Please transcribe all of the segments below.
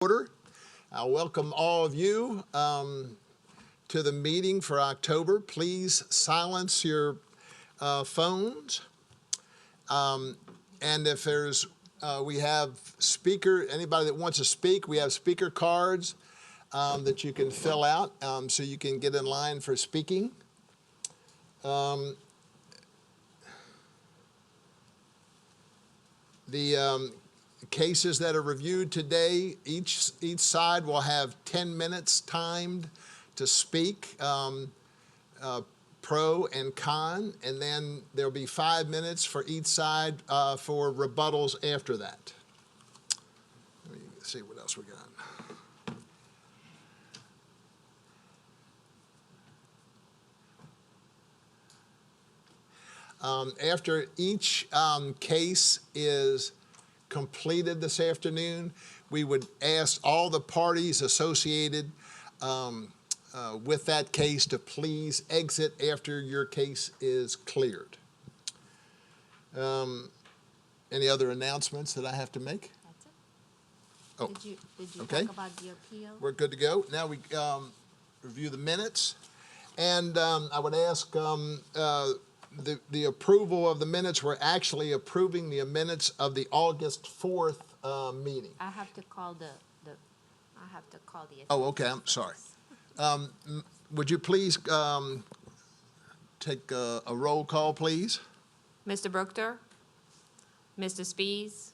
Order. I welcome all of you to the meeting for October. Please silence your phones. And if there's, we have anybody that wants to speak, we have speaker cards that you can fill out so you can get in line for speaking. The cases that are reviewed today, each side will have 10 minutes timed to speak, pro and con, and then there'll be 5 minutes for each side for rebuttals after that. Let me see what else we got. After each case is completed this afternoon, we would ask all the parties associated with that case to please exit after your case is cleared. Any other announcements that I have to make? That's it. Oh, did you okay. Talk about the appeal? We're good to go. Now we review the minutes, and I would ask the approval of the minutes. We're actually approving the minutes of the August 4th meeting. I have to call the. Oh, okay. I'm sorry. Would you please take a roll call, please? Mr. Brookter, Mr. Spees,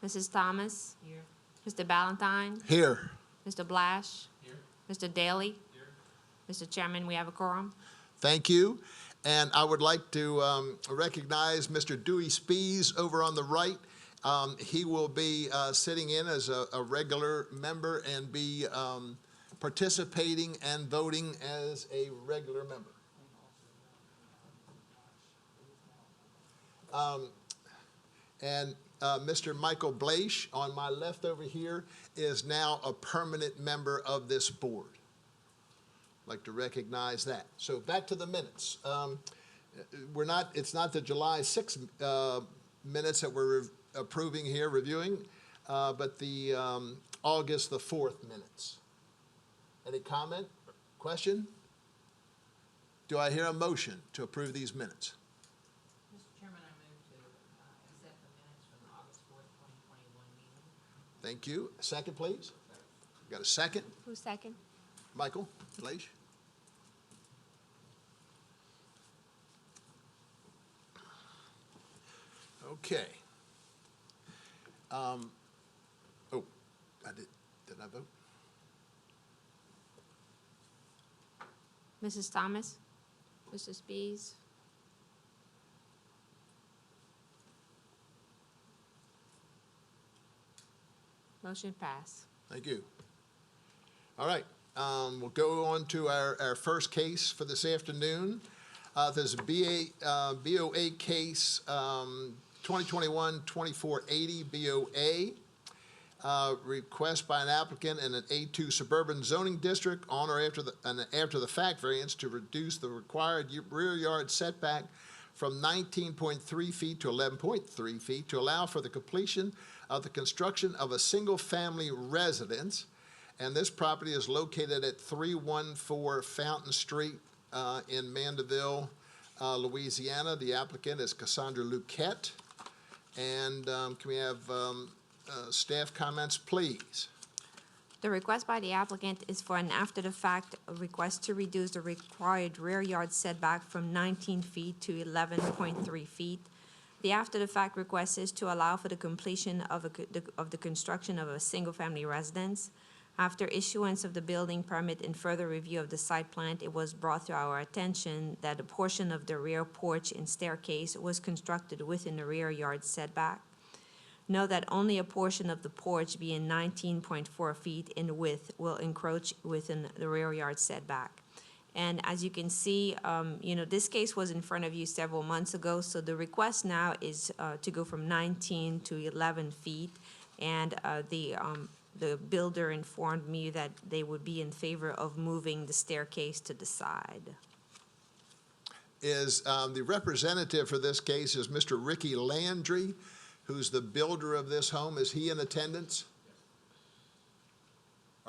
Mrs. Thomas, here. Mr. Ballantyne, Here. Mr. Blash, Here. Mr. Daly, Here. Mr. Chairman, we have a quorum. Thank you. And I would like to recognize Mr. Dewey Spees over on the right. He will be sitting in as a regular member and be participating and voting as a regular member. And Mr. Michael Blash on my left over here is now a permanent member of this board. I'd like to recognize that. So back to the minutes. It's not the July 6th minutes that we're approving here, reviewing, but the August the 4th minutes. Any comment, question? Do I hear a motion to approve these minutes? Mr. Chairman, I move to accept the minutes from the August 4th, 2021 meeting. Thank you. A second, please. Got a second? Who's second? Michael Blash. Okay. Oh, did I vote? Mrs. Thomas, Mr. Spees, motion passed. Thank you. All right, we'll go on to our first case for this afternoon. There's a BOA case 2021-2480 BOA. Request by an applicant in an A2 suburban zoning district on or after the fact variance to reduce the required rear yard setback from 19.3 feet to 11.3 feet to allow for the completion of the construction of a single-family residence. And this property is located at 314 Fountain Street in Mandeville, Louisiana. The applicant is Cassandra Luquette. And can we have staff comments, please? The request by the applicant is for an after-the-fact request to reduce the required rear yard setback from 19 feet to 11.3 feet. The after-the-fact request is to allow for the completion of the construction of a single-family residence. After issuance of the building permit and further review of the site plan, it was brought to our attention that a portion of the rear porch and staircase was constructed within the rear yard setback. Note that only a portion of the porch, being 19.4 feet in width, will encroach within the rear yard setback. And as you can see, this case was in front of you several months ago, so the request now is to go from 19 to 11 feet, and the builder informed me that they would be in favor of moving the staircase to the side. Is the representative for this case is Mr. Ricky Landry, who's the builder of this home. Is he in attendance?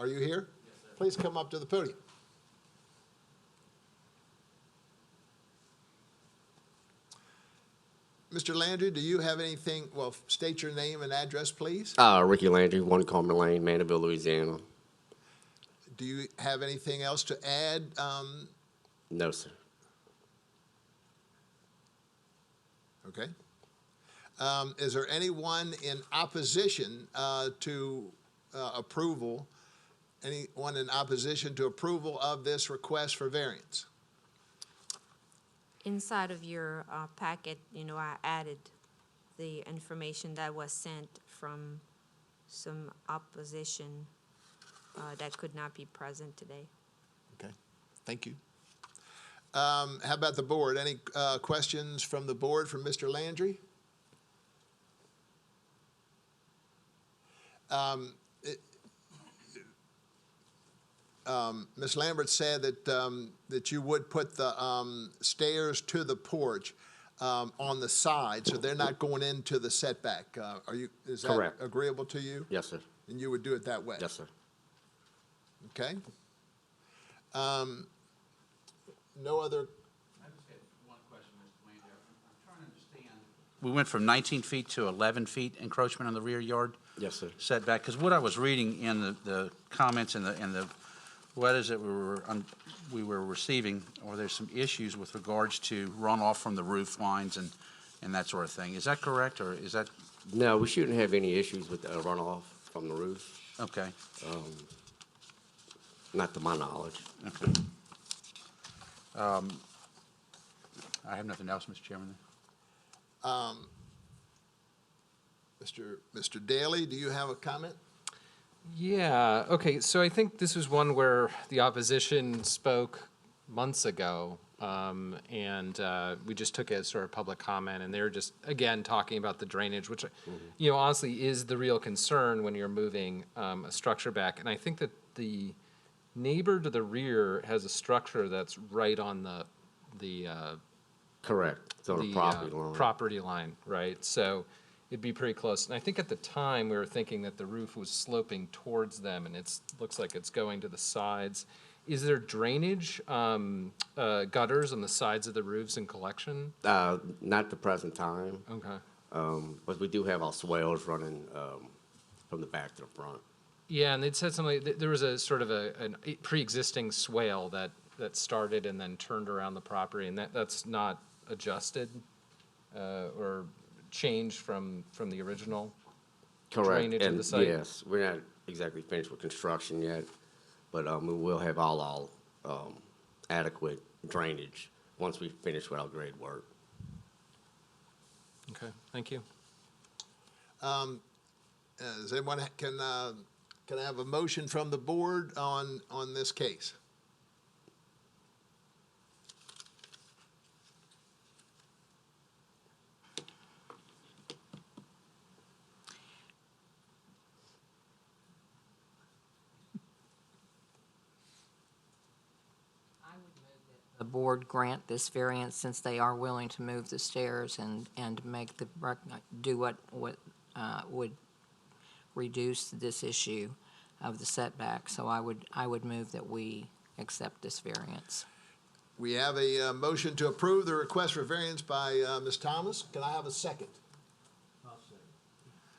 Are you here? Yes, sir. Please come up to the podium. Mr. Landry, do you have anything, well, state your name and address, please. Ricky Landry, 1 Carmen Lane, Mandeville, Louisiana. Do you have anything else to add? No, sir. Okay. Is there anyone in opposition to approval? Anyone in opposition to approval of this request for variance? Inside of your packet, I added the information that was sent from some opposition that could not be present today. Okay, thank you. How about the board? Any questions from the board for Mr. Landry? Ms. Lambert said that you would put the stairs to the porch on the side, so they're not going into the setback. Is that Correct. agreeable to you? Yes, sir. And you would do it that way? Yes, sir. Okay. No other, I just had one question, Mr. Landry. I'm trying to understand. We went from 19 feet to 11 feet encroachment on the rear yard Yes, sir. setback, because what I was reading in the comments and the letters that we were receiving, or there's some issues with regards to runoff from the roof lines and that sort of thing. Is that correct, or is that, No, we shouldn't have any issues with runoff from the roof, okay, not to my knowledge. okay. I have nothing else, Mr. Chairman. Mr. Daly, do you have a comment? Yeah, okay, so I think this was one where the opposition spoke months ago, and we just took it as sort of public comment, and they were just, again, talking about the drainage, which, honestly is the real concern when you're moving a structure back. And I think that the neighbor to the rear has a structure that's right on the Correct. It's on the property line. property line, right? So it'd be pretty close. And I think at the time, we were thinking that the roof was sloping towards them, and looks like it's going to the sides. Is there drainage, gutters on the sides of the roofs in collection? Not the present time, Okay. but we do have our swales running from the back to the front. Yeah, and they'd said something, there was a sort of a pre-existing swale that started and then turned around the property, and that's not adjusted or changed from the original Correct. drainage of And the site? yes, we're not exactly finished with construction yet, but we will have all adequate drainage once we finish with our grade work. Okay, thank you. Does anyone, can I have a motion from the board on this case? I would move that The board grant this variance since they are willing to move the stairs and make do what would reduce this issue of the setback. So I would move that we accept this variance. We have a motion to approve the request for variance by Ms. Thomas. Can I have a second? I'll second.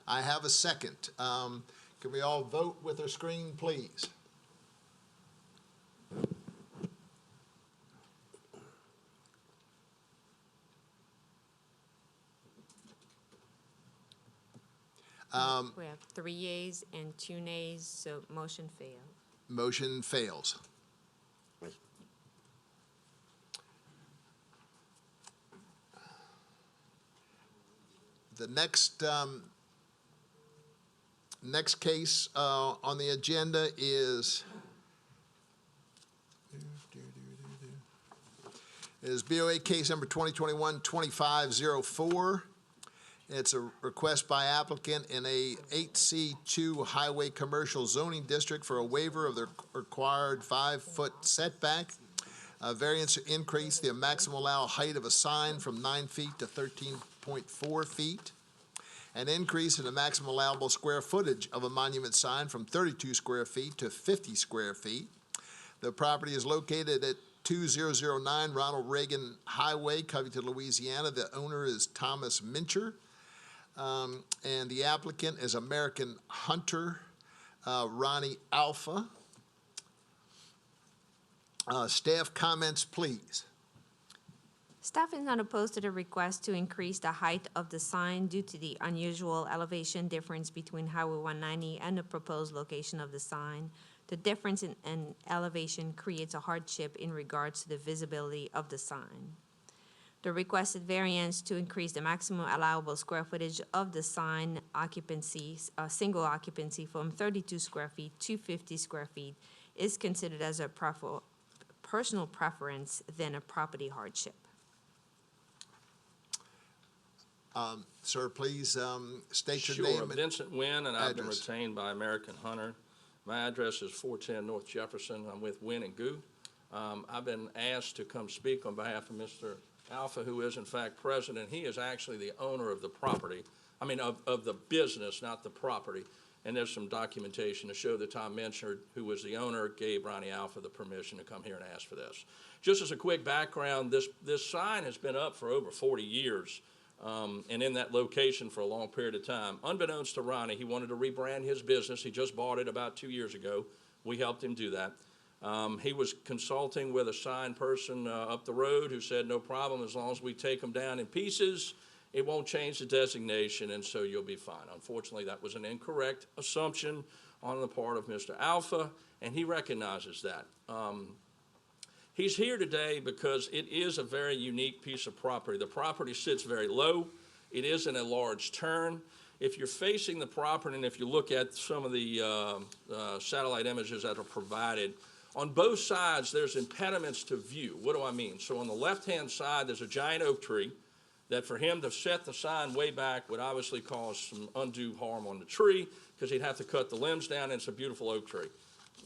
I have a second. Can we all vote with our screen, please? We have 3 yeas and 2 nays, so motion failed. Motion fails. The next case on the agenda is BOA case number 2021-2504. It's a request by applicant in a 8C2 highway commercial zoning district for a waiver of the required 5-foot setback. Variance to increase the maximum allowed height of a sign from 9 feet to 13.4 feet. an increase in the maximum allowable square footage of a monument sign from 32 square feet to 50 square feet. The property is located at 2009 Ronald Reagan Highway, Covington, Louisiana. The owner is Thomas Mincher, and the applicant is American Hunter Ronnie Alpha. Staff comments, please. Staff is not opposed to the request to increase the height of the sign due to the unusual elevation difference between Highway 190 and the proposed location of the sign. The difference in elevation creates a hardship in regards to the visibility of the sign. The requested variance to increase the maximum allowable square footage of the sign occupancy, single occupancy from 32 square feet to 50 square feet is considered as a personal preference than a property hardship. Sir, please state your Sure, name. and Vincent Wynn, and I've been address. retained by American Hunter. My address is 410 North Jefferson. I'm with Wynn and Goo. I've been asked to come speak on behalf of Mr. Alpha, who is in fact president. He is actually the owner of the property, of the business, not the property. And there's some documentation to show that Tom Mincher, who was the owner, gave Ronnie Alpha the permission to come here and ask for this. Just as a quick background, this sign has been up for over 40 years. And in that location for a long period of time. Unbeknownst to Ronnie, he wanted to rebrand his business. He just bought it about 2 years ago. We helped him do that. He was consulting with a sign person up the road who said, no problem, as long as we take them down in pieces, it won't change the designation, and so you'll be fine. Unfortunately, that was an incorrect assumption on the part of Mr. Alpha, and he recognizes that. He's here today because it is a very unique piece of property. The property sits very low. It is in a large turn. If you're facing the property, and if you look at some of the satellite images that are provided, on both sides there's impediments to view. What do I mean? So on the left-hand side there's a giant oak tree that for him to set the sign way back would obviously cause some undue harm on the tree because he'd have to cut the limbs down, and it's a beautiful oak tree.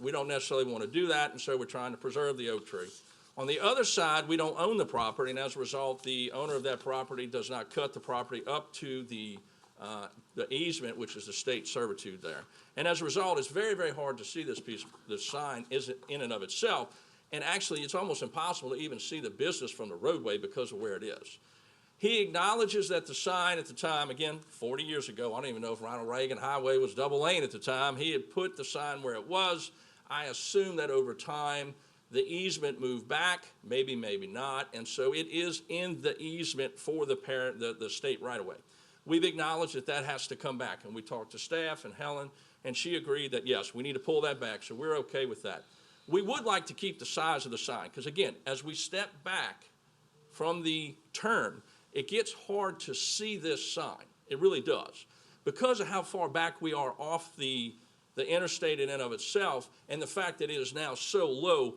We don't necessarily want to do that, and so we're trying to preserve the oak tree. On the other side, we don't own the property, and as a result, the owner of that property does not cut the property up to the easement, which is the state servitude there. And as a result, it's very, very hard to see this sign isn't in and of itself, and actually, it's almost impossible to even see the business from the roadway because of where it is. He acknowledges that the sign at the time, again, 40 years ago, I don't even know if Ronald Reagan Highway was double lane at the time, he had put the sign where it was. I assume that over time, the easement moved back, maybe, maybe not, and so it is in the easement for the state right-of-way. We've acknowledged that that has to come back, and we talked to staff and Helen, and she agreed that, yes, we need to pull that back, so we're okay with that. We would like to keep the size of the sign, because again, as we step back from the turn, it gets hard to see this sign. It really does. Because of how far back we are off the interstate in and of itself, and the fact that it is now so low,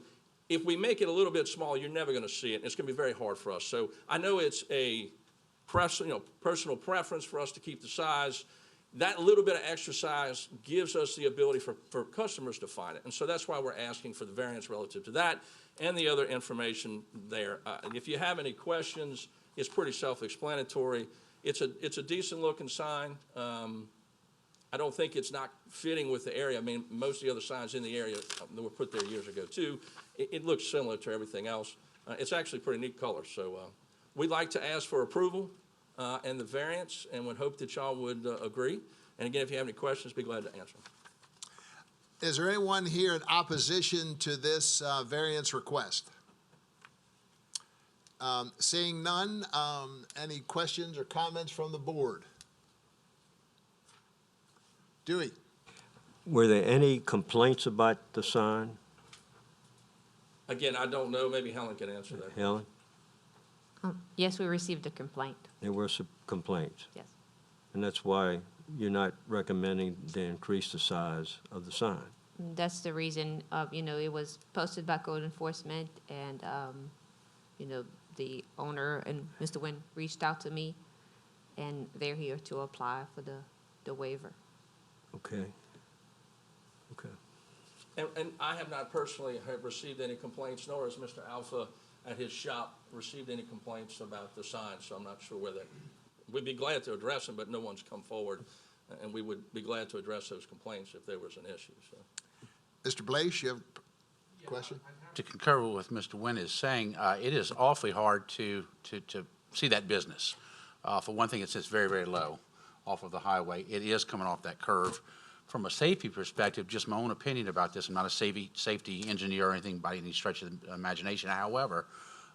if we make it a little bit small, you're never going to see it. It's going to be very hard for us. So I know it's a personal preference for us to keep the size. That little bit of extra size gives us the ability for customers to find it. And so that's why we're asking for the variance relative to that and the other information there. If you have any questions, it's pretty self-explanatory. It's a decent-looking sign. I don't think it's not fitting with the area. I mean, most of the other signs in the area that were put there years ago, too, it looks similar to everything else. It's actually pretty neat color. So we'd like to ask for approval and the variance, and would hope that y'all would agree. And again, if you have any questions, be glad to answer them. Is there anyone here in opposition to this variance request? Seeing none, any questions or comments from the board? Dewey? Were there any complaints about the sign, Again, I don't know. Maybe Helen can answer that. Helen? Yes, we received a complaint, There were some complaints, yes. and that's why you're not recommending to increase the size of the sign. That's the reason of, it was posted by code enforcement, and, the owner and Mr. Nguyen reached out to me, and they're here to apply for the waiver. Okay. Okay. And I have not personally received any complaints, nor has Mr. Alpha at his shop received any complaints about the sign, so I'm not sure where that we'd be glad to address them, but no one's come forward, and we would be glad to address those complaints if there was an issue, so. Mr. Blaze, you have a question? To concur with what Mr. Nguyen is saying, it is awfully hard to see that business. For one thing, it sits very, very low off of the highway. It is coming off that curve. From a safety perspective, just my own opinion about this, I'm not a safety engineer or anything by any stretch of the imagination. However,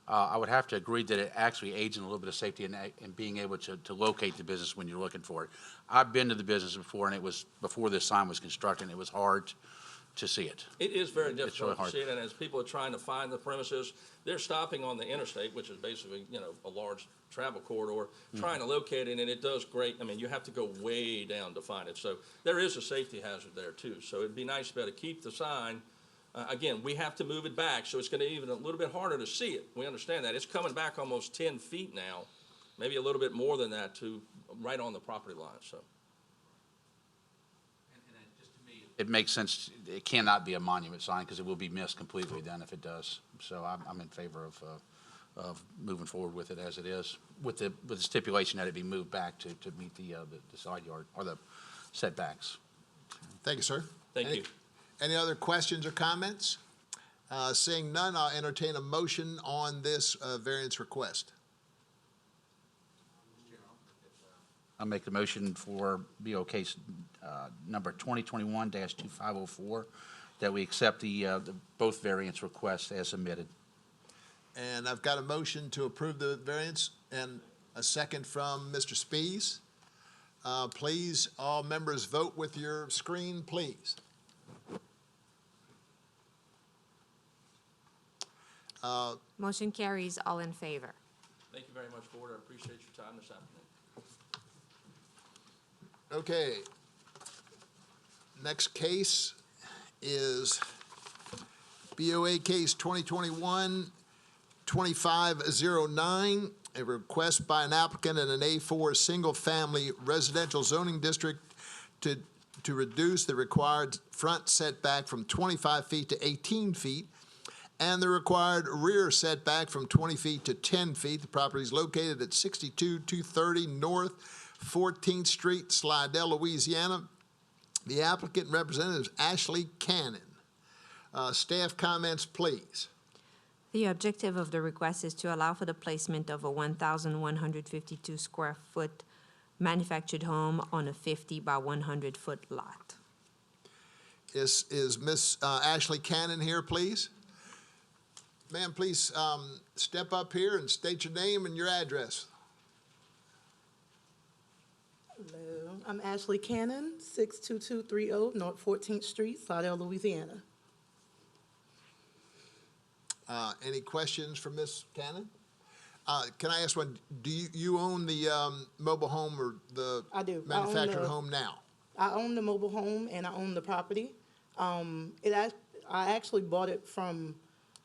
I would have to agree that it actually aids in a little bit of safety and being able to locate the business when you're looking for it. I've been to the business before, and it was before this sign was constructed, and it was hard to see it. It is very really difficult to hard. see it, and as people are trying to find the premises, they're stopping on the interstate, which is basically, a large travel corridor, trying to locate it, and it does great. I mean, you have to go way down to find it. So there is a safety hazard there too. So it'd be nice to be able to keep the sign. Again, we have to move it back, so it's gonna be even a little bit harder to see it. We understand that. It's coming back almost 10 feet now, maybe a little bit more than that to right on the property line, so. It makes sense, it cannot be a monument sign because it will be missed completely then if it does. So I'm in favor of moving forward with it as it is, with the stipulation that it be moved back to meet the side yard or the setbacks. Thank you, sir. Thank you. Any other questions or comments? Seeing none, I'll entertain a motion on this variance request. I'll make the motion for BO case number 2021-2504 that we accept the both variance requests as submitted. And I've got a motion to approve the variance and a second from Mr. Spies. Please, all members, vote with your screen, please. Motion carries, all in favor. Thank you very much, Board. I appreciate your time this afternoon. Okay. Next case is BOA case 2021-2509, a request by an applicant in an A4 single-family residential zoning district to reduce the required front setback from 25 feet to 18 feet and the required rear setback from 20 feet to 10 feet. The property is located at 62-230 North 14th Street, Slidell, Louisiana. The applicant and representative is Ashley Cannon. Staff comments, please. The objective of the request is to allow for the placement of a 1,152 square foot manufactured home on a 50 by 100 foot lot. Is Miss Ashley Cannon here, please? Ma'am, please step up here and state your name and your address. Hello, I'm Ashley Cannon, 62230 North 14th Street, Slidell, Louisiana. Any questions for Miss Cannon? Can I ask one? Do you own the mobile home or the I do. manufactured home now? I own the mobile home and I own the property. I actually bought it from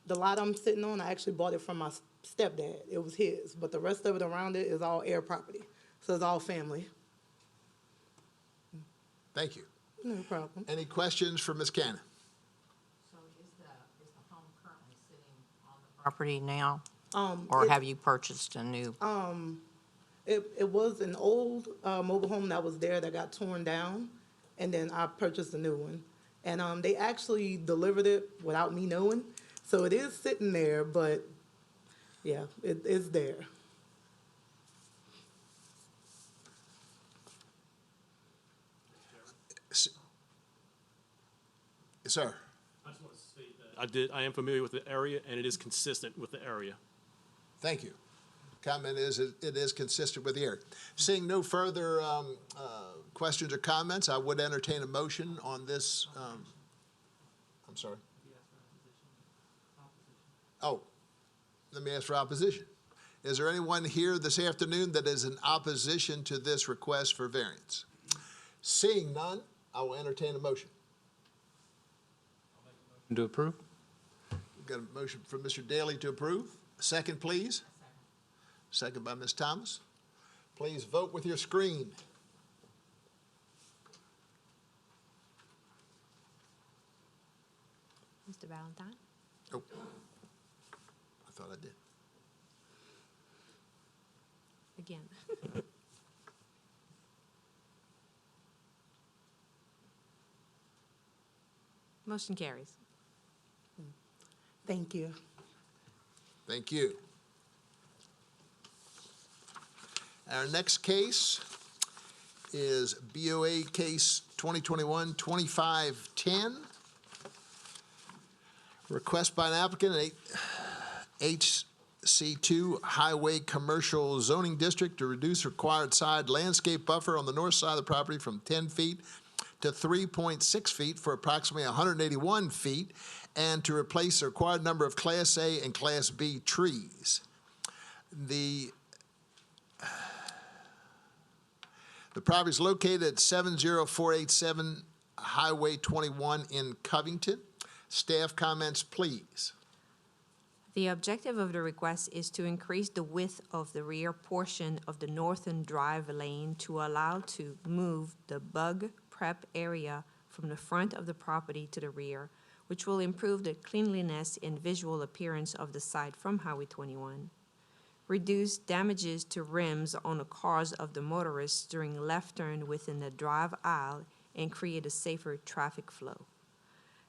the lot I'm sitting on. I actually bought it from my stepdad. It was his, but the rest of it around it is all heir property, so it's all family. Thank you. No problem. Any questions for Miss Cannon? So is the home currently sitting on the Property now, or It- have you purchased a new? It was an old mobile home that was there that got torn down, and then I purchased a new one. And they actually delivered it without me knowing, so it is sitting there, but yeah, it is there. Sir. I just want to state that I am familiar with the area, and it is consistent with the area. Thank you. Comment is, it is consistent with the area. Seeing no further questions or comments, I would entertain a motion on this. I'm sorry. Oh, let me ask for opposition. Is there anyone here this afternoon that is in opposition to this request for variance? Seeing none, I will entertain a motion. To approve? We've got a motion from Mr. Daly to approve. Second, please. Second by Ms. Thomas. Please vote with your screen. Mr. Valentine? Oh, I thought I did. Again. Motion carries. Thank you. Thank you. Our next case is BOA Case 2021-2510. Request by an applicant at HC2 Highway Commercial Zoning District to reduce required side landscape buffer on the north side of the property from 10 feet to 3.6 feet for approximately 181 feet, and to replace the required number of Class A and Class B trees. The property is located at 70487 Highway 21 in Covington. Staff comments, please. The objective of the request is to increase the width of the rear portion of the northern drive lane to allow to move the bug prep area from the front of the property to the rear, which will improve the cleanliness and visual appearance of the site from Highway 21. Reduce damages to rims on the cars of the motorists during left turn within the drive aisle and create a safer traffic flow.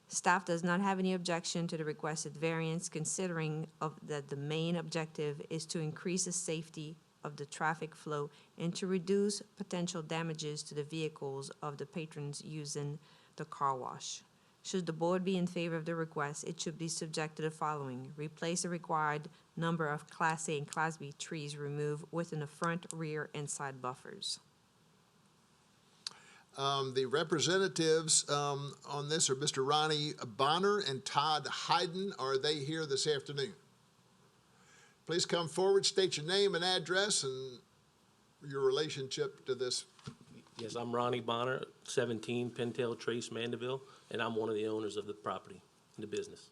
Staff does not have any objection to the requested variance, considering that the main objective is to increase the safety of the traffic flow and to reduce potential damages to the vehicles of the patrons using the car wash. Should the board be in favor of the request, it should be subject to the following: replace the required number of Class A and Class B trees removed within the front, rear, and side buffers. The representatives on this are Mr. Ronnie Bonner and Todd Hayden. Are they here this afternoon? Please come forward, state your name and address and your relationship to this. Yes, I'm Ronnie Bonner, 17 Pintail Trace, Mandeville, and I'm one of the owners of the property, the business.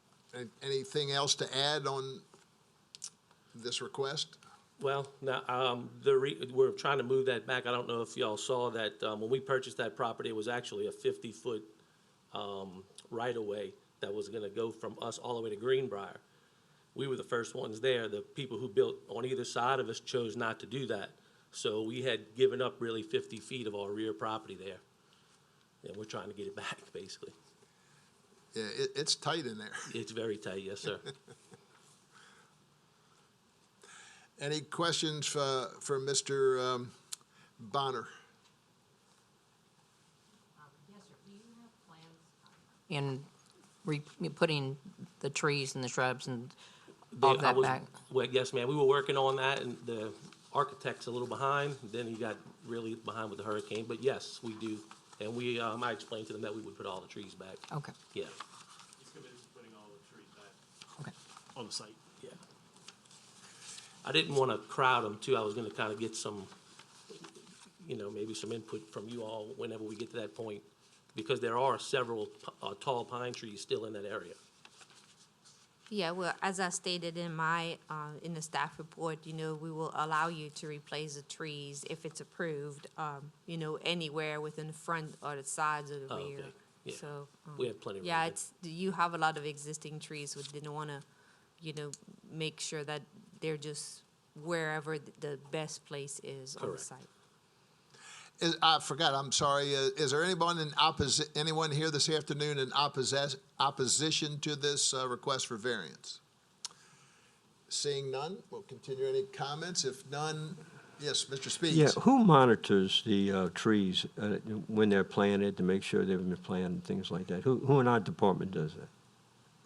Anything else to add on this request? Well, now, we're trying to move that back. I don't know if y'all saw that, when we purchased that property, it was actually a 50-foot right-of-way that was gonna go from us all the way to Greenbrier. We were the first ones there. The people who built on either side of us chose not to do that. So we had given up really 50 feet of our rear property there. And we're trying to get it back, basically. Yeah, it's tight in there. It's very tight, yes, sir. Any questions for Mr. Bonner? Yes, sir. Do you have plans? In putting the trees and the shrubs and They- all I that was- back? Well, yes, ma'am, we were working on that, and the architect's a little behind, then he got really behind with the hurricane, but yes, we do. And we, I explained to them that we would put all the trees back, Okay, yeah, He's committed to putting all the trees back okay. on the site. yeah. I didn't want to crowd them too, I was gonna kind of get some, maybe some input from you all whenever we get to that point, because there are several tall pine trees still in that area. Yeah, well, as I stated in my, in the staff report, we will allow you to replace the trees if it's approved, anywhere within the front or the sides or the Oh, rear. okay. Yeah. So. We have plenty of room Yeah, there. you have a lot of existing trees, we didn't wanna, make sure that they're just wherever the best place is on the Correct. site. I forgot, I'm sorry. Is there anyone anyone here this afternoon in opposition to this request for variance? Seeing none, we'll continue. Any comments? If none, yes, Mr. Speaks. Yeah, who monitors the trees when they're planted to make sure they've been planted and things like that? Who in our department does that?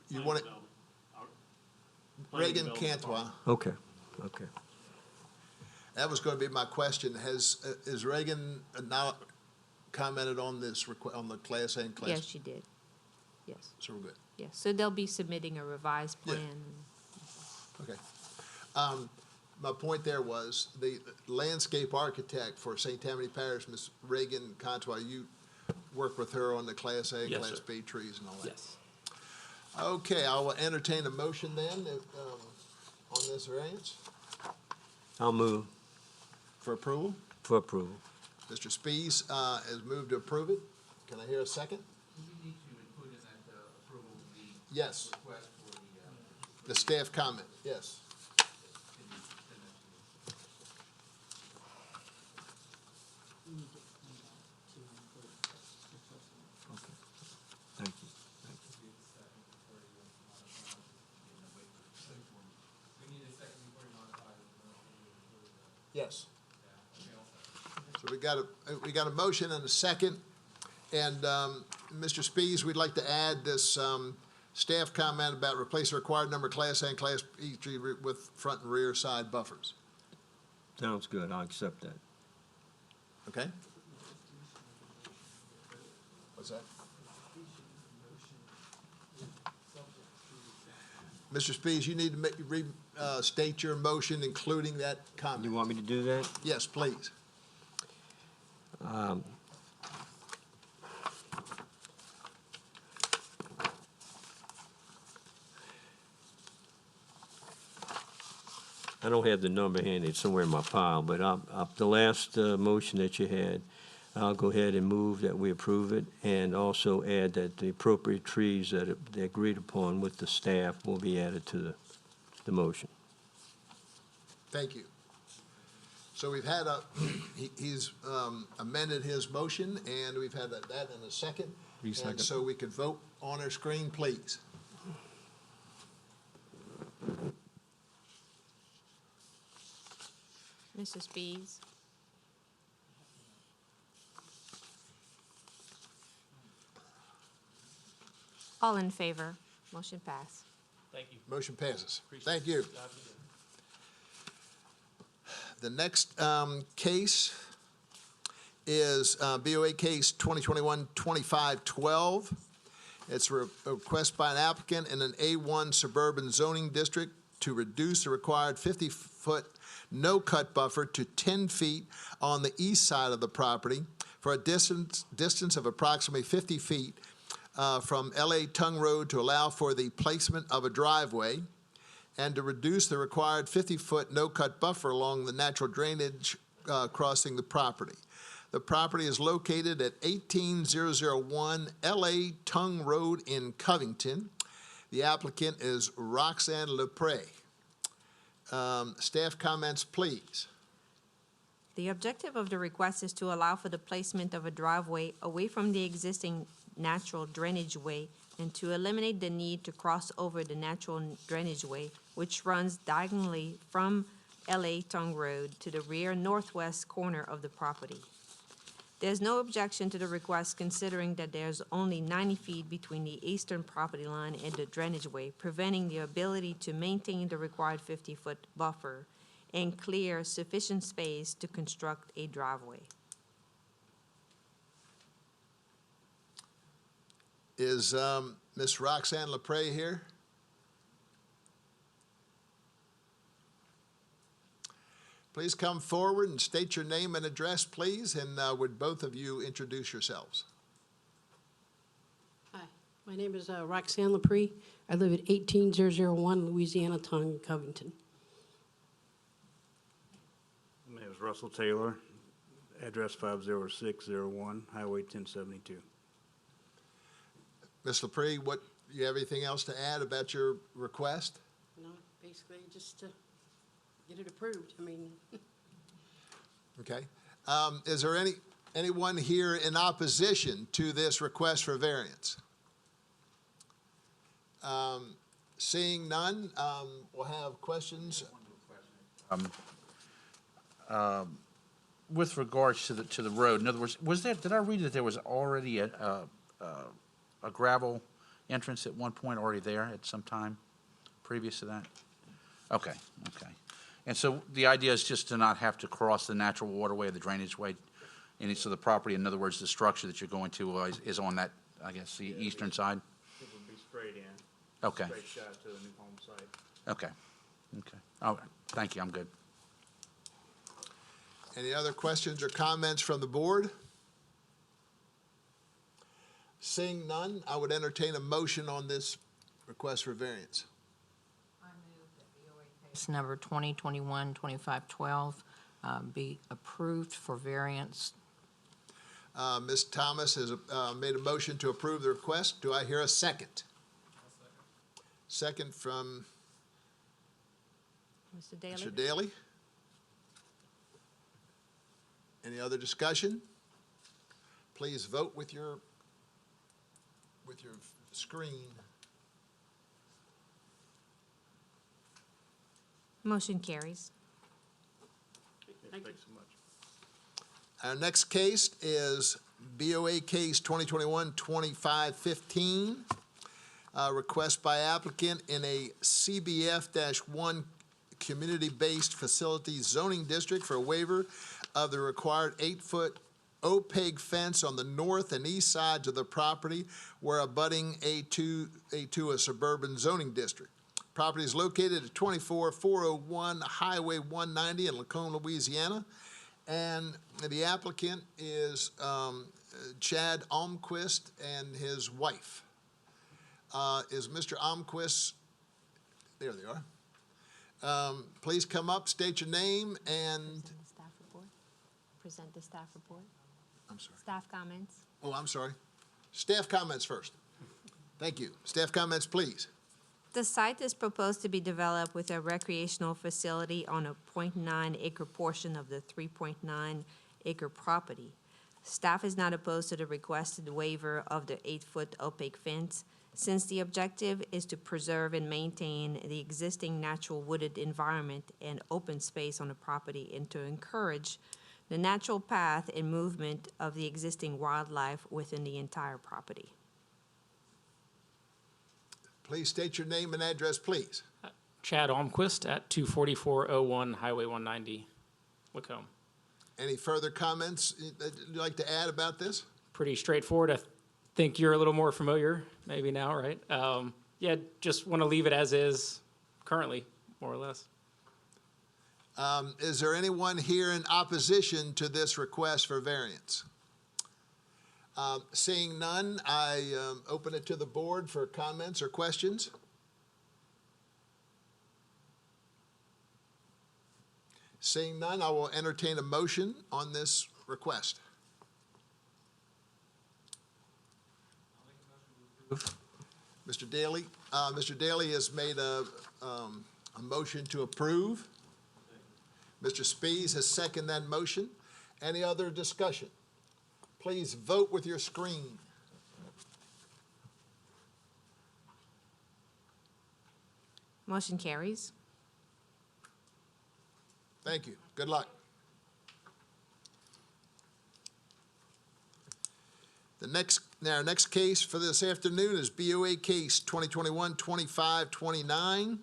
You want it, Reagan Cantois. Okay, okay. That was going to be my question. Is Reagan now commented on this, on the Class A and Class? Yes, she did. Yes, So we're good. yes. So they'll be submitting a revised Yeah. plan. Okay. My point there was the landscape architect for St. Tammany Parish, Ms. Reagan Contois, you work with her on the Class A and Yes, Class sir. B trees and all that? Yes. Okay, I will entertain a motion then on this variance I'll move for approval. for approval. Mr. Spees has moved to approve it. Can I hear a second? Do we need to include in that approval the Yes. request for the, The staff comment, yes. can you send that to me? Thank you, thank you. Yes. So we got a motion and a second. And, Mr. Spees, we'd like to add this, staff comment about replace the required number of Class A and Class B tree with front and rear side buffers. Sounds good, I'll accept that. Okay? What's that? Mr. Spees, you need to state your motion, including that comment. You want me to do that? Yes, please. I don't have the number handy, it's somewhere in my pile, but the last motion that you had, I'll go ahead and move that we approve it, and also add that the appropriate trees that they agreed upon with the staff will be added to the motion. Thank you. So we've had he's amended his motion, and we've had that in a second. And so we could vote on our screen, please. Mr. Spees? All in favor? Motion pass. Thank you. Motion passes. Thank you. Job you did. The next case is BOA case 2021-2512. It's a request by an applicant in an A1 suburban zoning district to reduce the required 50-foot no-cut buffer to 10 feet on the east side of the property for a distance of approximately 50 feet from LA Tongue Road to allow for the placement of a driveway, and to reduce the required 50-foot no-cut buffer along the natural drainage crossing the property. The property is located at 18001 LA Tongue Road in Covington. The applicant is Roxanne Lepre. Staff comments, please. The objective of the request is to allow for the placement of a driveway away from the existing natural drainage way and to eliminate the need to cross over the natural drainage way, which runs diagonally from LA Tongue Road to the rear northwest corner of the property. There's no objection to the request, considering that there's only 90 feet between the eastern property line and the drainage way, preventing the ability to maintain the required 50-foot buffer and clear sufficient space to construct a driveway. Is Ms. Roxanne Lepre here? Please come forward and state your name and address, please, and would both of you introduce yourselves? Hi, my name is Roxanne Lepre. I live at 18001 Louisiana Tongue, Covington. My name is Russell Taylor, address 50601, Highway 1072. Ms. Lepre, you have anything else to add about your request? No, basically just to get it approved. I mean, Okay. Is there anyone here in opposition to this request for variance? Seeing none, we'll have questions. With regards to the road, in other words, did I read that there was already a gravel entrance at one point already there at some time previous to that? Okay. And so the idea is just to not have to cross the natural waterway or the drainage way in each of the property. In other words, the structure that you're going to is on that, I guess, the eastern side? It would be straight in. Okay. Straight shot to the new home site. Okay. All right. Thank you. I'm good. Any other questions or comments from the board? Seeing none, I would entertain a motion on this request for variance. I move that BOA case number 2021-2512 be approved for variance. Ms. Thomas has made a motion to approve the request. Do I hear a second? Second from Mr. Daly? Mr. Daly. Any other discussion? Please vote with your screen. Motion carries. Thank you. Thanks so much. Our next case is BOA case 2021-2515. Request by applicant in a CBF-1 community-based facility zoning district for a waiver of the required 8-foot opaque fence on the north and east sides of the property where abutting A2 a suburban zoning district. Property is located at 24401 Highway 190 in Lacombe, Louisiana. And the applicant is Chad Almquist and his wife. Is Mr. Almquist, there they are. Please come up, state your name, and, Present the staff report. Present the staff report. I'm sorry. Staff comments. Oh, I'm sorry. Staff comments first. Thank you. Staff comments, please. The site is proposed to be developed with a recreational facility on a 0.9 acre portion of the 3.9 acre property. Staff is not opposed to the requested waiver of the 8-foot opaque fence, since the objective is to preserve and maintain the existing natural wooded environment and open space on the property and to encourage the natural path and movement of the existing wildlife within the entire property. Please state your name and address, please. Chad Almquist at 24401 Highway 190, Lacombe. Any further comments that you'd like to add about this? Pretty straightforward. I think you're a little more familiar, maybe now, right? Yeah, just want to leave it as is currently, more or less. Is there anyone here in opposition to this request for variance? Seeing none, I open it to the board for comments or questions. Seeing none, I will entertain a motion on this request. Mr. Daly has made a motion to approve. Mr. Spies has seconded that motion. Any other discussion? Please vote with your screen. Motion carries. Thank you. Good luck. Our next case for this afternoon is BOA case 2021-2529.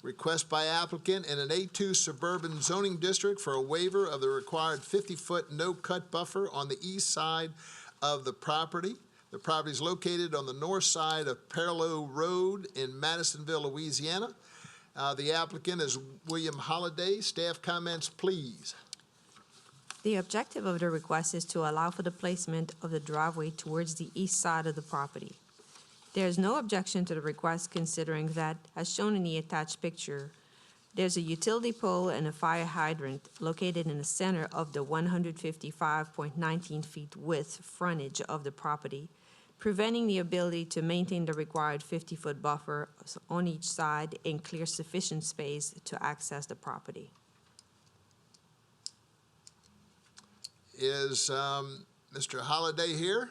Request by applicant in an A2 suburban zoning district for a waiver of the required 50-foot no-cut buffer on the east side of the property. The property is located on the north side of Parallel Road in Madisonville, Louisiana. The applicant is William Holliday. Staff comments, please. The objective of the request is to allow for the placement of the driveway towards the east side of the property. There is no objection to the request considering that, as shown in the attached picture, there's a utility pole and a fire hydrant located in the center of the 155.19 feet width frontage of the property, preventing the ability to maintain the required 50-foot buffer on each side and clear sufficient space to access the property. Is Mr. Holliday here?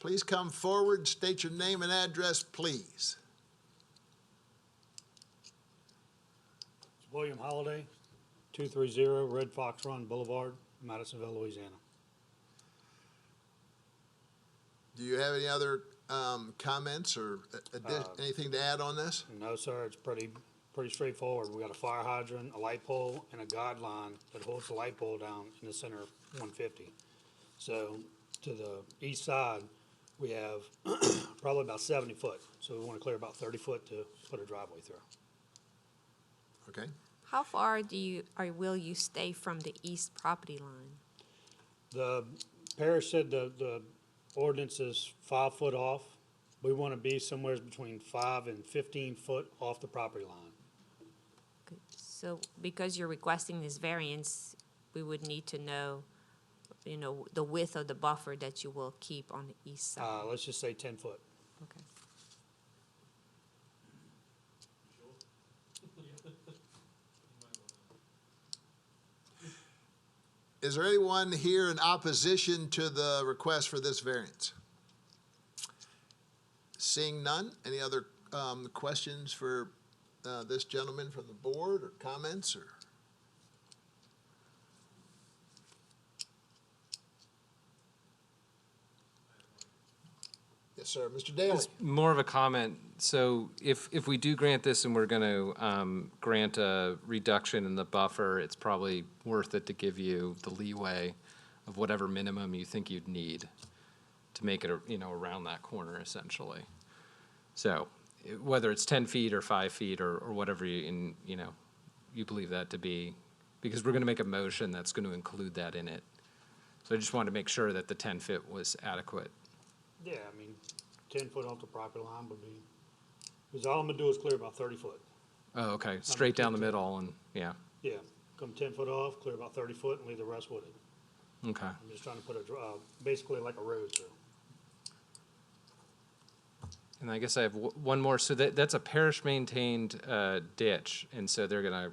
Please come forward, state your name and address, please. It's William Holliday, 230 Red Fox Run Boulevard, Madisonville, Louisiana. Do you have any other comments or anything to add on this? No, sir, it's pretty straightforward. We got a fire hydrant, a light pole, and a guide line that holds the light pole down in the center of 150. So to the east side, we have probably about 70 foot. So we want to clear about 30 foot to put a driveway through. Okay. How far will you stay from the east property line? The parish said the ordinance is 5 foot off. We want to be somewhere between 5 and 15 foot off the property line. So because you're requesting this variance, we would need to know, the width of the buffer that you will keep on the east side. Let's just say 10 foot. Okay. Is there anyone here in opposition to the request for this variance? Seeing none, any other questions for this gentleman from the board or comments or? Yes, sir. Mr. Daly? Just more of a comment. So if we do grant this and we're going to grant a reduction in the buffer, it's probably worth it to give you the leeway of whatever minimum you think you'd need to make it, around that corner essentially. So whether it's 10 feet or 5 feet or whatever you believe that to be, because we're going to make a motion that's going to include that in it. So I just wanted to make sure that the 10 foot was adequate. Yeah, I mean, 10 foot off the property line would be, because all I'm gonna do is clear about 30 foot. Oh, okay, straight down the middle and, yeah, Yeah, come 10 foot off, clear about 30 foot and leave the rest wooded. okay. I'm just trying to put basically like a road through. And I guess I have one more. So that's a parish-maintained ditch, and so they're gonna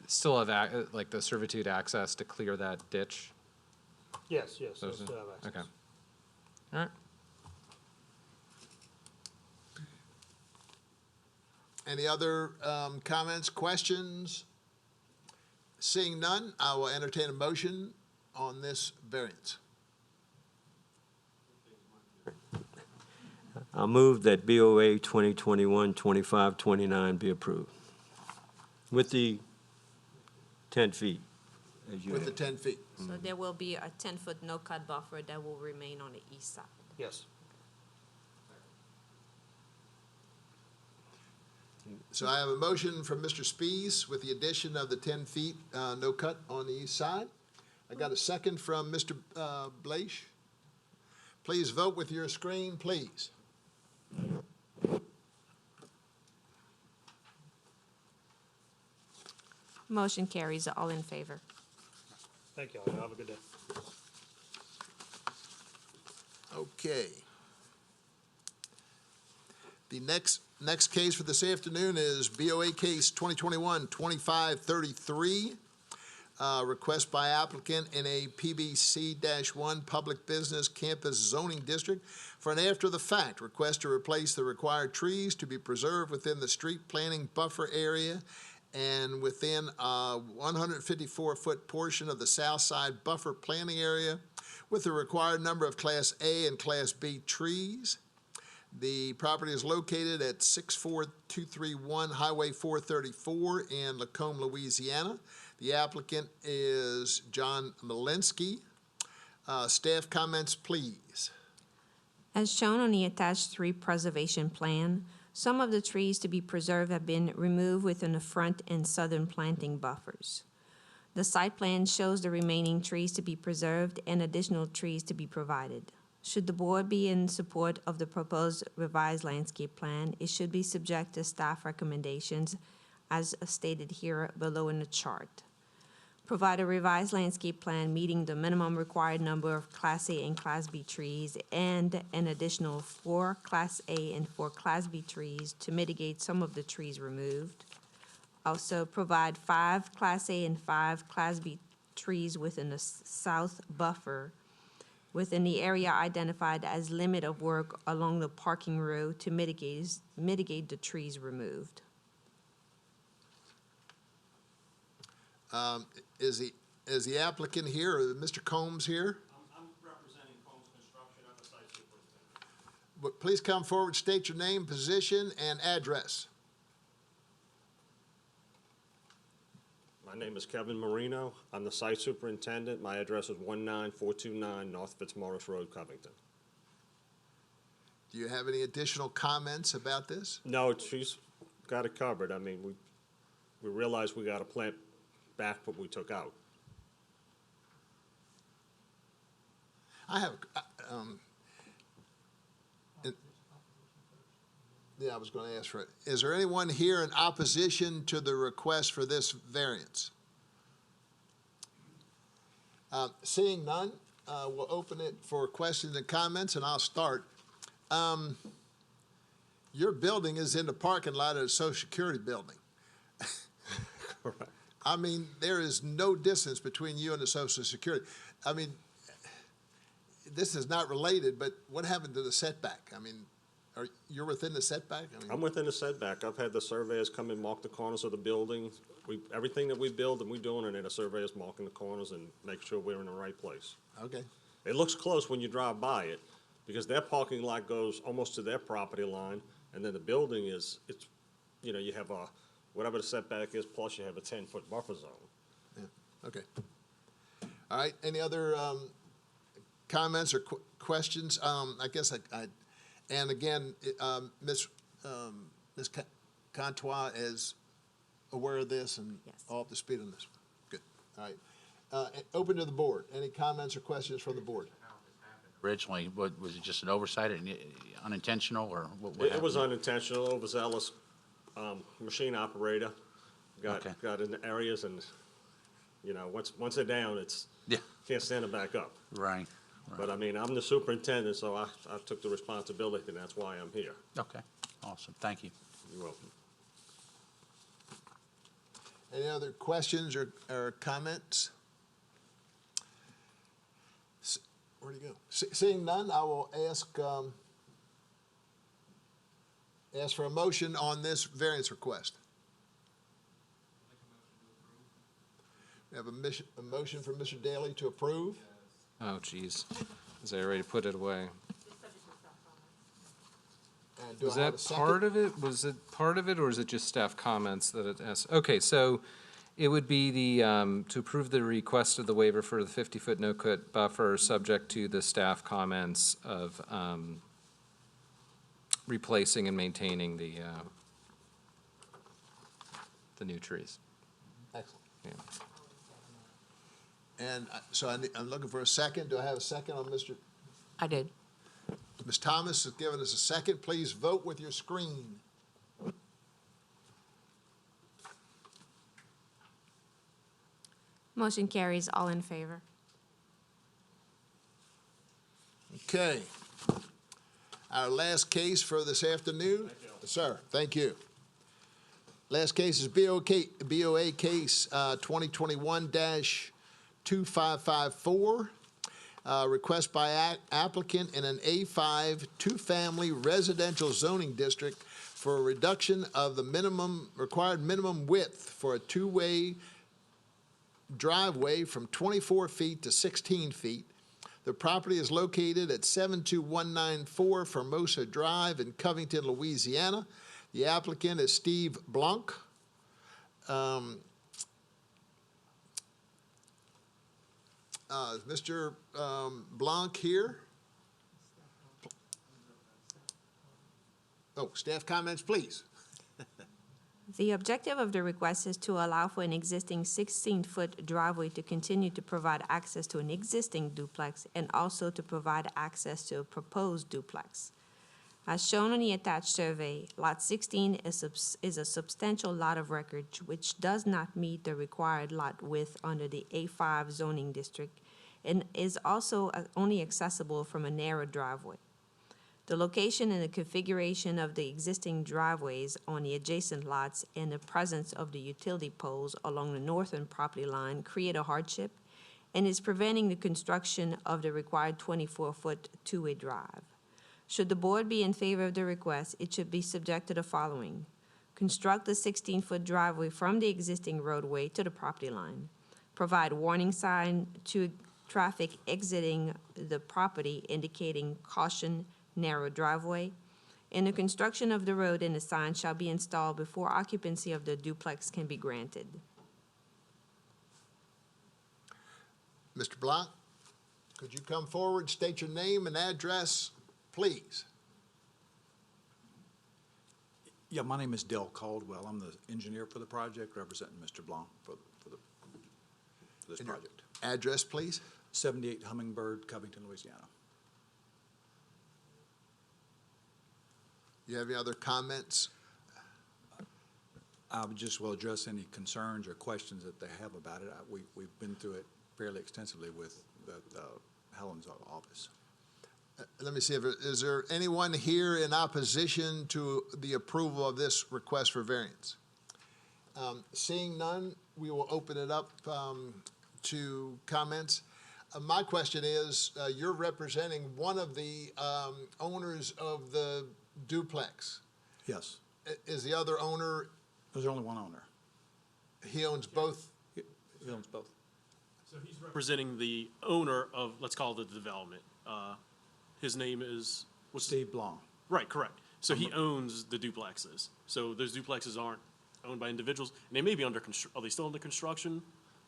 still have like the servitude access to clear that ditch? Yes, yes, Those they'll still have access. Okay. All right. Any other comments, questions? Seeing none, I will entertain a motion on this variance. I'll move that BOA 2021-2529 be approved with the 10 feet. As you With the had. 10 feet. So there will be a 10-foot no-cut buffer that will remain on the east side. Yes. So I have a motion from Mr. Spees with the addition of the 10 feet no cut on the east side. I got a second from Mr. Blaish. Please vote with your screen, please. Motion carries, all in favor. Thank y'all. Y'all have a good day. Okay. The next case for this afternoon is BOA case 2021-2533. Request by applicant in a PBC-1 Public Business Campus Zoning District for an after-the-fact request to replace the required trees to be preserved within the street planning buffer area and within a 154-foot portion of the south side buffer planning area with the required number of Class A and Class B trees. The property is located at 64231 Highway 434 in Lacombe, Louisiana. The applicant is John Malinsky. Staff comments, please. As shown on the attached tree preservation plan, some of the trees to be preserved have been removed within the front and southern planting buffers. The site plan shows the remaining trees to be preserved and additional trees to be provided. Should the board be in support of the proposed revised landscape plan, it should be subject to staff recommendations as stated here below in the chart. Provide a revised landscape plan meeting the minimum required number of Class A and Class B trees and an additional 4 Class A and 4 Class B trees to mitigate some of the trees removed. Also, provide 5 Class A and 5 Class B trees within the south buffer within the area identified as limit of work along the parking road to mitigate the trees removed. Is the applicant here, or Mr. Combs here? I'm representing Combs Construction. I'm the site superintendent. But please come forward, state your name, position, and address. My name is Kevin Marino. I'm the site superintendent. My address is 19429 North Fitzmaurice Road, Covington. Do you have any additional comments about this? No, she's got it covered. I mean, we realize we got to plant back what we took out. I have, I was going to ask for it. Is there anyone here in opposition to the request for this variance? Seeing none, we'll open it for questions and comments, and I'll start. Your building is in the parking lot of the Social Security building. Correct. I mean, there is no distance between you and the Social Security. I mean, this is not related, but what happened to the setback? I mean, you're within the setback? I mean, I'm within the setback. I've had the surveyors come and mark the corners of the building. Everything that we build and we're doing it, and the surveyors marking the corners and make sure we're in the right place. okay. It looks close when you drive by it, because their parking lot goes almost to their property line, and then the building is, it's, you know, you have a, whatever the setback is, plus you have a 10-foot buffer zone. Yeah, okay. All right, any other comments or questions? I guess and again, Ms. Contois is aware of this and Yes. all up to speed on this. Good, all right. Open to the board. Any comments or questions from the board? Originally, was it just an oversight, unintentional, or what It was happened? unintentional, overzealous, machine operator, Okay. got in areas and, you know, once they're down, it's, Yeah, can't stand them back up. right. But I mean, I'm the superintendent, so I took the responsibility, and that's why I'm here. Okay, awesome, thank you. You're welcome. Any other questions or comments? Where'd he go? Seeing none, I will ask for a motion on this variance request. We have a motion from Mr. Daly to approve. Oh, geez. Was I ready to put it away? And do Was I have that a second? part of it? Was it part of it, or is it just staff comments that it has? Okay, so it would be to approve the request of the waiver for the 50-foot no-cut buffer, subject to the staff comments of replacing and maintaining the new trees. Excellent. Yeah. And so I'm looking for a second. Do I have a second on Mr.? I did. Ms. Thomas has given us a second. Please vote with your screen. Motion carries, all in favor. Okay. Our last case for this afternoon. Sir, thank you. Last case is BOA case 2021-2554. Request by applicant in an A5 two-family residential zoning district for a reduction of the required minimum width for a two-way driveway from 24 feet to 16 feet. The property is located at 72194 Formosa Drive in Covington, Louisiana. The applicant is Steve Blanc. Is Mr. Blanc here? Oh, staff comments, please. The objective of the request is to allow for an existing 16-foot driveway to continue to provide access to an existing duplex and also to provide access to a proposed duplex. As shown on the attached survey, Lot 16 is a substantial lot of record which does not meet the required lot width under the A5 zoning district and is also only accessible from a narrow driveway. The location and the configuration of the existing driveways on the adjacent lots and the presence of the utility poles along the northern property line create a hardship and is preventing the construction of the required 24-foot two-way drive. Should the board be in favor of the request, it should be subject to the following. Construct a 16-foot driveway from the existing roadway to the property line. Provide warning sign to traffic exiting the property indicating caution, narrow driveway, and the construction of the road and the sign shall be installed before occupancy of the duplex can be granted. Mr. Blanc, could you come forward, state your name and address, please? Yeah, my name is Dale Caldwell. I'm the engineer for the project, representing Mr. Blanc for this And your project. Address, please. 78 Hummingbird, Covington, Louisiana. You have any other comments? I just will address any concerns or questions that they have about it. We've been through it fairly extensively with Helen's office. Let me see, is there anyone here in opposition to the approval of this request for variance? Seeing none, we will open it up to comments. My question is, you're representing one of the owners of the duplex. Yes, Is the other owner, there's only one owner. he owns both? He owns both. So he's representing the owner of, let's call it the development. His name is, what's Steve Blong. right, correct. So he owns the duplexes. So those duplexes aren't owned by individuals, and they may be are they still under construction?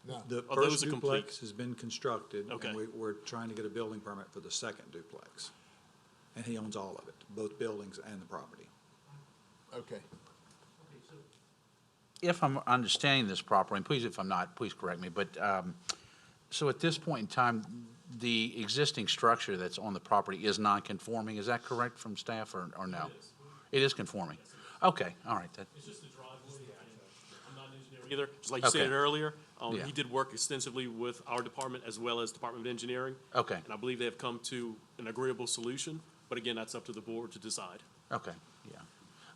No. The Are first those a complete- duplex has been constructed, Okay. and we're trying to get a building permit for the second duplex. And he owns all of it, both buildings and the property. Okay. If I'm understanding this properly, and please, if I'm not, please correct me, but, so at this point in time, the existing structure that's on the property is non-conforming, is that correct from staff, or no? It is conforming? Okay, all right, that, It's just the driveway. I'm not an engineer either. Just like you Okay. stated earlier, Yeah. he did work extensively with our department as well as Department of Engineering. Okay. And I believe they have come to an agreeable solution, but again, that's up to the board to decide. okay, yeah.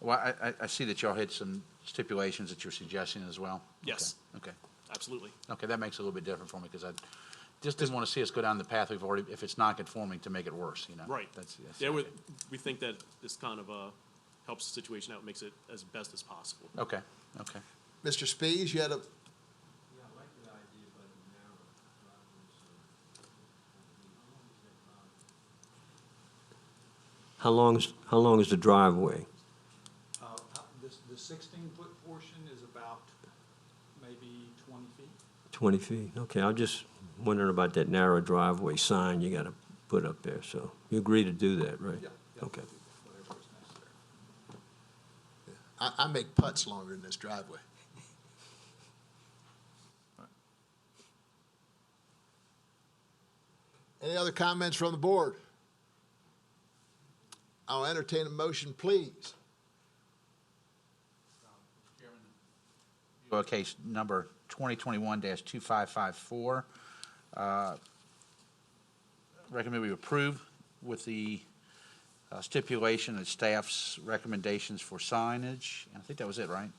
Well, I see that y'all had some stipulations that you're suggesting as well? Yes. Okay, Absolutely. okay, that makes it a little bit different for me, because I just didn't want to see us go down the path we've already, if it's non-conforming, to make it worse, you know? Right. That's Yeah, okay. we think that this kind of, helps the situation out, makes it as best as possible. Okay, okay. Mr. Spees, you had a, How long is the driveway? The 16-foot portion is about maybe 20 feet. 20 feet? Okay, I'm just wondering about that narrow driveway sign you gotta put up there, so you agree to do that, right? Yeah. Okay. Whatever is necessary. I make putts longer in this driveway. Any other comments from the board? I'll entertain a motion, please. Case number 2021-2554. Recommend we approve with the stipulation that staff's recommendations for signage, and I think that was it, right?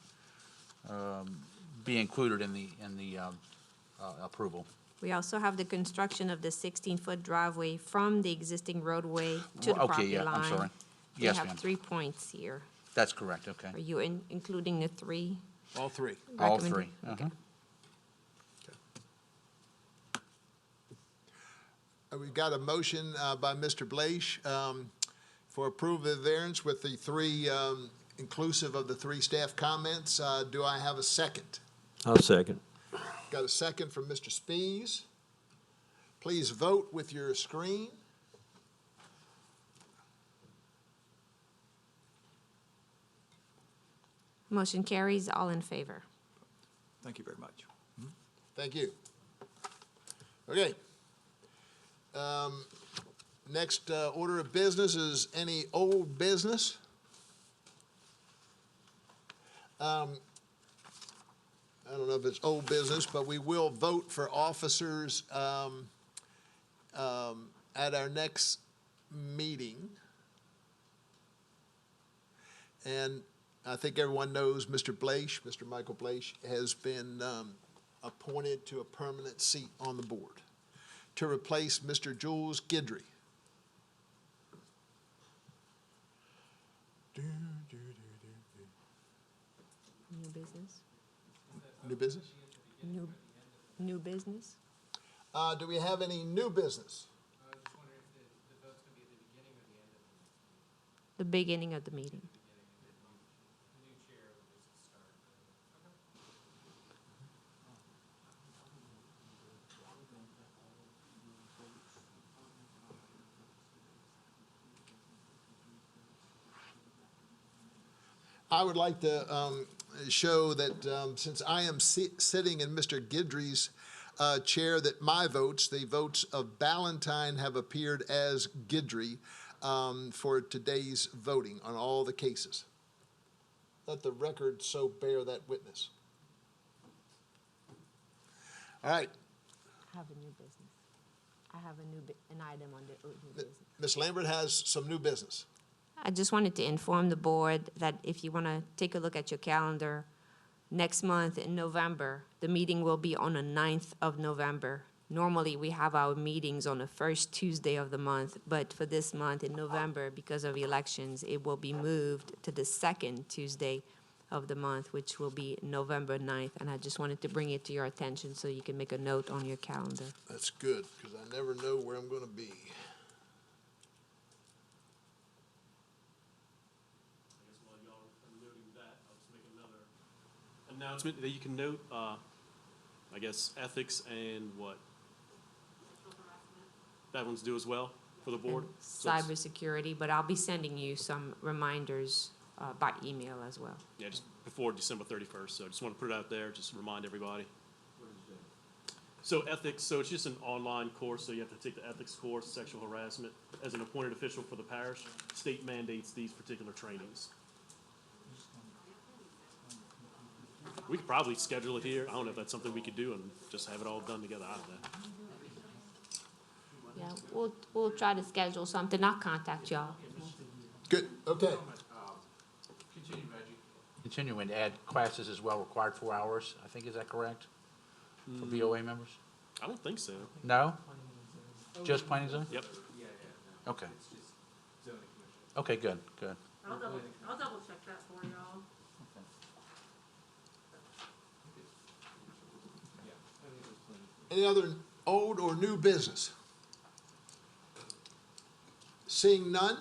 Be included in the approval. We also have the construction of the 16-foot driveway from the existing roadway to the Okay, property yeah, I'm line. sorry. Yes, We have ma'am. 3 points here. That's correct, okay. Are you including the 3? All three. All recommend- three, uh-huh. We've got a motion by Mr. Blaish for approval of the variance with the three, inclusive of the 3 staff comments. Do I have a second? I'll second. Got a second from Mr. Spees. Please vote with your screen. Motion carries, all in favor. Thank you very much. Thank you. Okay. Next order of business is any old business. I don't know if it's old business, but we will vote for officers at our next meeting. And I think everyone knows Mr. Blaish, Mr. Michael Blaish, has been appointed to a permanent seat on the board to replace Mr. Jules Guidry. New business? New business? New business? Do we have any new business? The beginning of the meeting. I would like to show that since I am sitting in Mr. Guidry's chair, that my votes, the votes of Ballantyne, have appeared as Guidry for today's voting on all the cases. Let the record so bear that witness. All right, I have a new business. I have an item on the new business. Ms. Lambert has some new business. I just wanted to inform the board that if you want to take a look at your calendar, next month in November, the meeting will be on the 9th of November. Normally, we have our meetings on the first Tuesday of the month, but for this month in November, because of elections, it will be moved to the second Tuesday of the month, which will be November 9th. And I just wanted to bring it to your attention so you can make a note on your calendar. That's good, because I never know where I'm going to be. announcement that you can note, I guess, ethics and what? That one's due as well for the board? So it's- Cybersecurity, but I'll be sending you some reminders by email as well. Yeah, just before December 31st, so I just want to put it out there, just remind everybody. So ethics, so it's just an online course, so you have to take the ethics course, sexual harassment. As an appointed official for the parish, state mandates these particular trainings. We could probably schedule it here. I don't know if that's something we could do and just have it all done together. I don't know. Yeah, we'll try to schedule something. I'll contact y'all. Good, okay. Continuing to add classes as well, required 4 hours, I think, is that correct? For BOA members? I don't think so. No? Just planning zone? Yep. Okay. Okay, good, good. I'll double check that for y'all. Any other old or new business? Seeing none,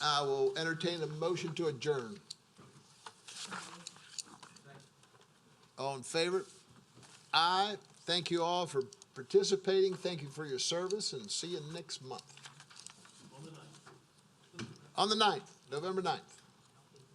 I will entertain a motion to adjourn. All in favor? Aye. Thank you all for participating. Thank you for your service, and see you next month. On the 9th, November 9th.